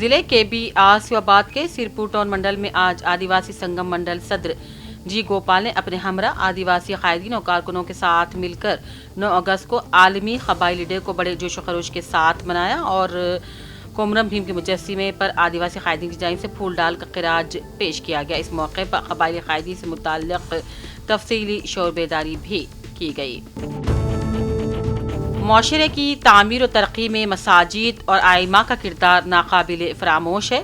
ضلع کے بی آسیو آباد کے سرپور ٹاؤن منڈل میں آج آدیواسی سنگم منڈل صدر جی گوپال نے اپنے ہمراہ آدیواسی قائدین اور کارکنوں کے ساتھ مل کر 9 اگست کو عالمی قبائلی ڈے کو بڑے جوش و خروش کے ساتھ منایا اور کومرم بھیم کے مجسمے پر آدیواسی قائدین کی جانب سے پھول ڈال کر خراج پیش کیا گیا۔ اس موقع پر قبائلی قائدین سے متعلق تفصیلی شعور بیداری بھی کی گئی۔ معاشرے کی تعمیر و ترقی میں مساجد اور ائمہ کا کردار ناقابل فراموش ہے۔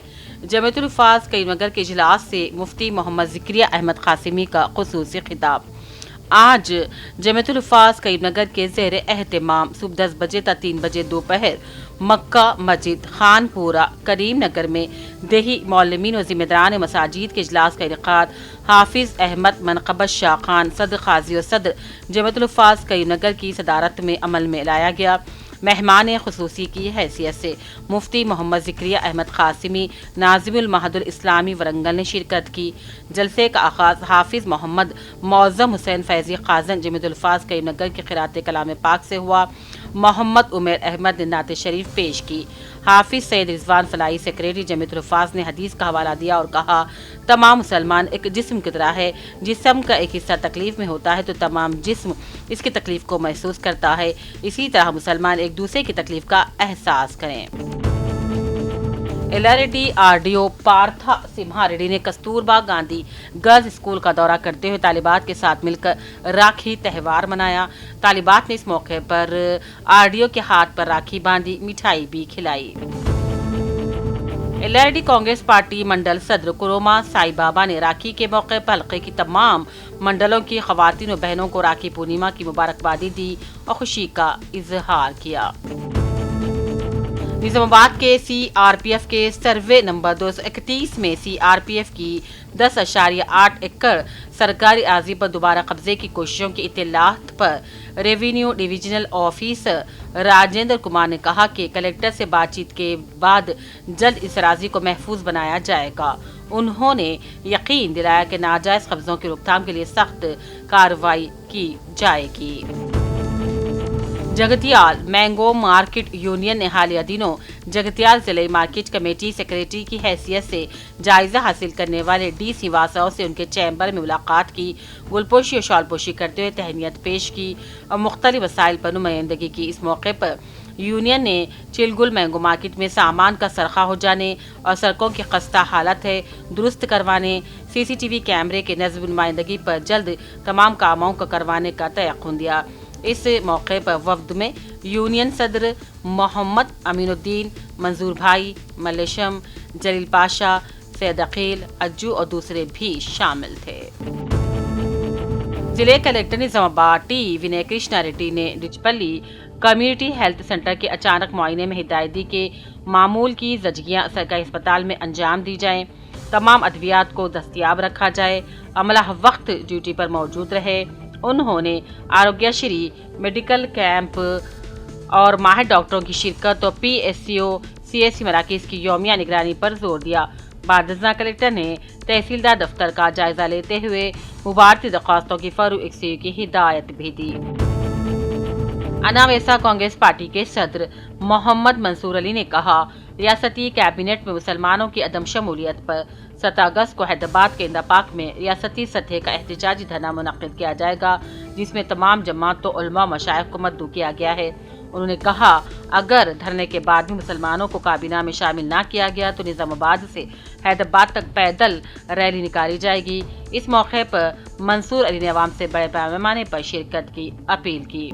جامعۃ الحفاظ کریم نگر کے اجلاس سے مفتی محمد ذکریہ احمد قاسمی کا خصوصی خطاب۔ آج جامعۃ الحفاظ کریم نگر کے زیر اہتمام صبح 10 بجے تا 3 بجے دوپہر مکہ مسجد خان پورہ کریم نگر میں دیہی معلمین و ذمہ داران مساجد کے اجلاس کا انعقاد حافظ احمد منقبت شاہ خان صدر قاضی و صدر جامعۃ الحفاظ کریم نگر کی صدارت میں عمل میں لایا گیا۔ مہمان خصوصی کی حیثیت سے مفتی محمد ذکریہ احمد قاسمی ناظم المعہد الاسلامی ورنگل نے شرکت کی۔ جلسے کا آغاز حافظ محمد معظم حسین فیضی قازن جامعۃ الحفاظ کریم نگر کی قرأت کلام پاک سے ہوا۔ محمد عمیر احمد نے نعت شریف پیش کی۔ حافظ سید رضوان فلاحی سیکریٹری جامعۃ الحفاظ نے حدیث کا حوالہ دیا اور کہا، تمام مسلمان ایک جسم کی طرح ہے، جسم کا ایک حصہ تکلیف میں ہوتا ہے تو تمام جسم اس کی تکلیف کو محسوس کرتا ہے، اسی طرح مسلمان ایک دوسرے کی تکلیف کا احساس کریں۔ LRD-RDO پارتھا سمہا ریڈی نے کستوربا گاندھی گرلز اسکول کا دورہ کرتے ہوئے طالبات کے ساتھ مل کر راکھی تہوار منایا۔ طالبات نے اس موقع پر RDO کے ہاتھ پر راکھی باندھی، مٹھائی بھی کھلائی۔ LRD کانگریس پارٹی منڈل صدر کروما سائی بابا نے راکھی کے موقع پر حلقے کی تمام منڈلوں کی خواتین و بہنوں کو راکھی پورنیما کی مبارکبادی دی اور خوشی کا اظہار کیا۔ نظام آباد کے CRPF کے سروے نمبر 231 میں CRPF کی 10.8 ایکڑ سرکاری اراضی پر دوبارہ قبضے کی کوششوں کی اطلاعات پر revenue divisional officer Rajendra Kumar نے کہا کہ کلکٹر سے بات چیت کے بعد جلد اس اراضی کو محفوظ بنایا جائے گا۔ انہوں نے یقین دلایا کہ ناجائز قبضوں کی روک تھام کے لیے سخت کارروائی کی جائے گی۔ جگتیال مینگو مارکیٹ یونین نے حالیہ دنوں جگتیال ضلعی مارکیٹ کمیٹی سیکریٹری کی حیثیت سے جائزہ حاصل کرنے والے ڈی سیواسو سے ان کے چیمبر میں ملاقات کی، گلپوشی اور شال پوشی کرتے ہوئے تہنیت پیش کی اور مختلف مسائل پر نمائندگی کی۔ اس موقع پر یونین نے چلگل مینگو مارکیٹ میں سامان کا سرقہ ہو جانے اور سڑکوں کی خستہ حالت ہے درست کروانے، CCTV کیمرے کے نصب نمائندگی پر جلد تمام کاموں کو کروانے کا تیقن دیا۔ اس موقع پر وفد میں یونین صدر محمد امین الدین، منظور بھائی، ملیشم، جلیل پاشا، سید عقیل، اجو اور دوسرے بھی شامل تھے۔ ضلع کلکٹر نظام آباد ٹی ونے کرشنا ریڈی نے ڈچپلی کمیونٹی ہیلتھ سینٹر کے اچانک معائنے میں ہدایت دی کہ معمول کی زچگیاں سرکاری اسپتال میں انجام دی جائیں، تمام ادویات کو دستیاب رکھا جائے، عملہ وقت ڈیوٹی پر موجود رہے۔ انہوں نے آروگیہ شری میڈیکل کیمپ اور ماہر ڈاکٹروں کی شرکت اور PSCO CSC مراکز کی یومیہ نگرانی پر زور دیا۔ بعد ازاں کلکٹر نے تحصیلدار دفتر کا جائزہ لیتے ہوئے مبارتی درخواستوں کی فروغ یکسوئی کی ہدایت بھی دی۔ انا ویسا کانگریس پارٹی کے صدر محمد منصور علی نے کہا، ریاستی کابینٹ میں مسلمانوں کی عدم شمولیت پر 7 اگست کو حیدرآباد کے اندر پاک میں ریاستی سطح کا احتجاجی دھرنا منعقد کیا جائے گا، جس میں تمام جماعتوں علماء و مشائخ کو مدعو کیا گیا ہے۔ انہوں نے کہا، اگر دھرنے کے بعد بھی مسلمانوں کو کابینہ میں شامل نہ کیا گیا تو نظام آباد سے حیدرآباد تک پیدل ریلی نکالی جائے گی۔ اس موقع پر منصور علی نے عوام سے بڑے پیمانے پر شرکت کی اپیل کی۔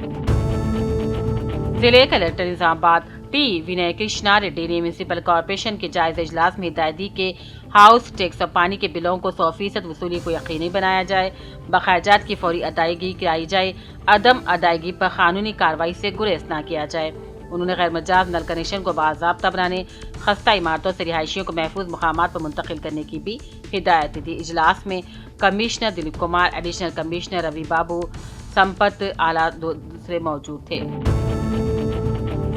ضلع کلکٹر نظام آباد ٹی ونے کرشنا ریڈی نے میونسپل کارپوریشن کے جائزہ اجلاس میں ہدایت دی کہ ہاؤس ٹیکس اور پانی کے بلوں کو 100% وصولی کو یقینی بنایا جائے، بقایا جات کی فوری ادائیگی کرائی جائے، عدم ادائیگی پر قانونی کارروائی سے گریز نہ کیا جائے۔ انہوں نے غیر مجاز نل کنیکشن کو باضابطہ بنانے، خستہ عمارتوں سے رہائشیوں کو محفوظ مقامات پر منتقل کرنے کی بھی ہدایت دی۔ اجلاس میں commissioner Dilip Kumar, additional commissioner روی بابو، سمپت اعلیٰ دوسرے موجود تھے۔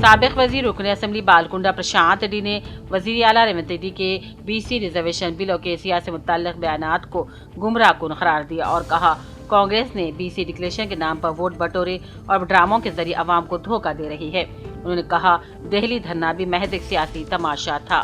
سابق وزیر رکن اسمبلی بالکنڈہ پرشانت ریڈی نے وزیر اعلیٰ ریونت ریڈی کے BC ریزرویشن بل اور KCR سے متعلق بیانات کو گمراہ کن قرار دیا اور کہا، کانگریس نے BC ڈکلیریشن کے نام پر ووٹ بٹورے اور ڈراموں کے ذریعے عوام کو دھوکہ دے رہی ہے۔ انہوں نے کہا، دہلی دھرنا بھی محض ایک سیاسی تماشا تھا۔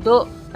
2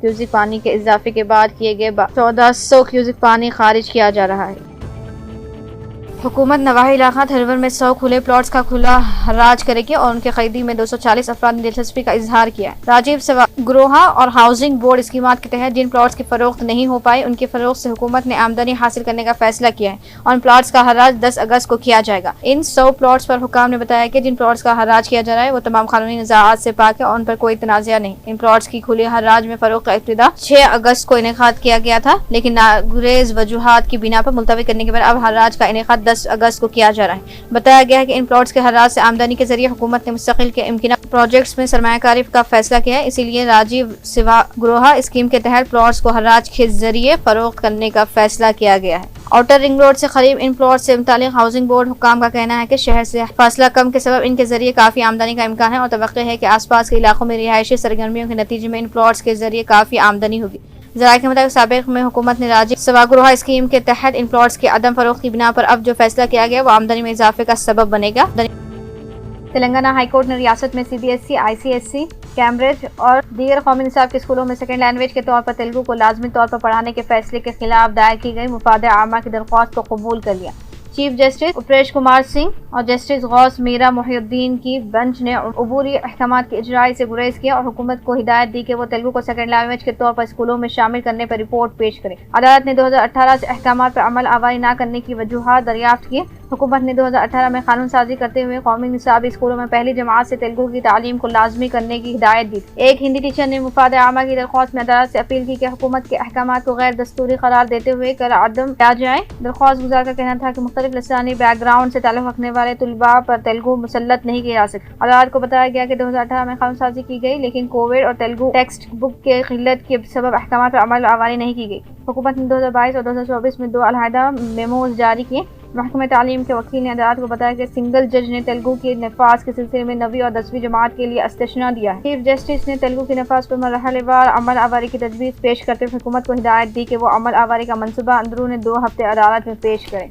کیوزک پانی کے اضافے کے بعد کیے گئے 1400 کیوزک پانی خارج کیا جا رہا ہے۔ حکومت نواحی علاقہ تھرور میں 100 کھلے پلاٹس کا کھلا حراج کرے گی اور ان کے خریدی میں 240 افراد نے دلچسپی کا اظہار کیا ہے۔ راجیو سواگروہا اور ہاؤسنگ بورڈ اسکیمات کے تحت جن پلاٹس کی فروخت نہیں ہو پائی، ان کی فروخت سے حکومت نے آمدنی حاصل کرنے کا فیصلہ کیا ہے اور ان پلاٹس کا حراج 10 اگست کو کیا جائے گا۔ ان 100 پلاٹس پر حکام نے بتایا کہ جن پلاٹس کا حراج کیا جا رہا ہے وہ تمام قانونی نزاعات سے پاک ہے اور ان پر کوئی تنازع نہیں۔ ان پلاٹس کی کھلے حراج میں فروخت کا ابتدا 6 اگست کو انعقاد کیا گیا تھا، لیکن ناگزیر وجوہات کی بنا پر ملتوی کرنے کے بعد اب حراج کا انعقاد 10 اگست کو کیا جا رہا ہے۔ بتایا گیا ہے کہ ان پلاٹس کے حراج سے آمدنی کے ذریعے حکومت نے مستقل کے امکنہ پروجیکٹس میں سرمایہ کاری کا فیصلہ کیا ہے، اسی لیے راجیو سواگروہا اسکیم کے تحت پلاٹس کو حراج کے ذریعے فروخت کرنے کا فیصلہ کیا گیا ہے۔ آؤٹر رنگ روڈ سے قریب ان پلاٹس سے متعلق ہاؤسنگ بورڈ حکام کا کہنا ہے کہ شہر سے فاصلہ کم کے سبب ان کے ذریعے کافی آمدنی کا امکان ہے اور توقع ہے کہ آس پاس کے علاقوں میں رہائشی سرگرمیوں کے نتیجے میں ان پلاٹس کے ذریعے کافی آمدنی ہوگی۔ ذرائع کے مطابق سابق میں حکومت نے راجیو سواگروہا اسکیم کے تحت ان پلاٹس کے عدم فروخت کی بنا پر اب جو فیصلہ کیا گیا وہ آمدنی میں اضافے کا سبب بنے گا۔ تلنگانہ ہائی کورٹ نے ریاست میں CBSE، ICSE، کیمبرج اور دیگر قومی نصاب کے اسکولوں میں سیکنڈ لینگویج کے طور پر تیلگو کو لازمی طور پر پڑھانے کے فیصلے کے خلاف دائر کی گئی مفاد عامہ کی درخواست کو قبول کر لیا۔ چیف جسٹس اپریش کمار سنگھ اور جسٹس غوث میرا محی الدین کی بنچ نے عبوری احکامات کی اجرائی سے گریز کیا اور حکومت کو ہدایت دی کہ وہ تیلگو کو سیکنڈ لینگویج کے طور پر اسکولوں میں شامل کرنے پر رپورٹ پیش کرے۔ عدالت نے 2018 سے احکامات پر عمل آوری نہ کرنے کی وجوہات دریافت کی۔ حکومت نے 2018 میں قانون سازی کرتے ہوئے قومی نصابی اسکولوں میں پہلی جماعت سے تیلگو کی تعلیم کو لازمی کرنے کی ہدایت دی۔ ایک ہندی ٹیچر نے مفاد عامہ کی درخواست میں عدالت سے اپیل کی کہ حکومت کے احکامات کو غیر دستوری قرار دیتے ہوئے عدم کیا جائے۔ درخواست گزار کا کہنا تھا کہ مختلف لسانی بیک گراؤنڈ سے تعلق رکھنے والے طلباء پر تیلگو مسلط نہیں کیا جا سکتا۔ عدالت کو بتایا گیا کہ 2018 میں قانون سازی کی گئی، لیکن کووڈ اور تیلگو ٹیکسٹ بک کے قلت کے سبب احکامات پر عمل آوری نہیں کی گئی۔ حکومت نے 2022 اور 2024 میں 2 علیحدہ میموز جاری کیے۔ محکمہ تعلیم کے وکیل نے عدالت کو بتایا کہ سنگل جج نے تیلگو کے نفاذ کے سلسلے میں 9ویں اور 10ویں جماعت کے لیے استثناء دیا ہے۔ چیف جسٹس نے تیلگو کے نفاذ پر مرحلہ وار عمل آوری کی تجویز پیش کرتے ہوئے حکومت کو ہدایت دی کہ وہ عمل آوری کا منصوبہ اندرون 2 ہفتے عدالت میں پیش کرے۔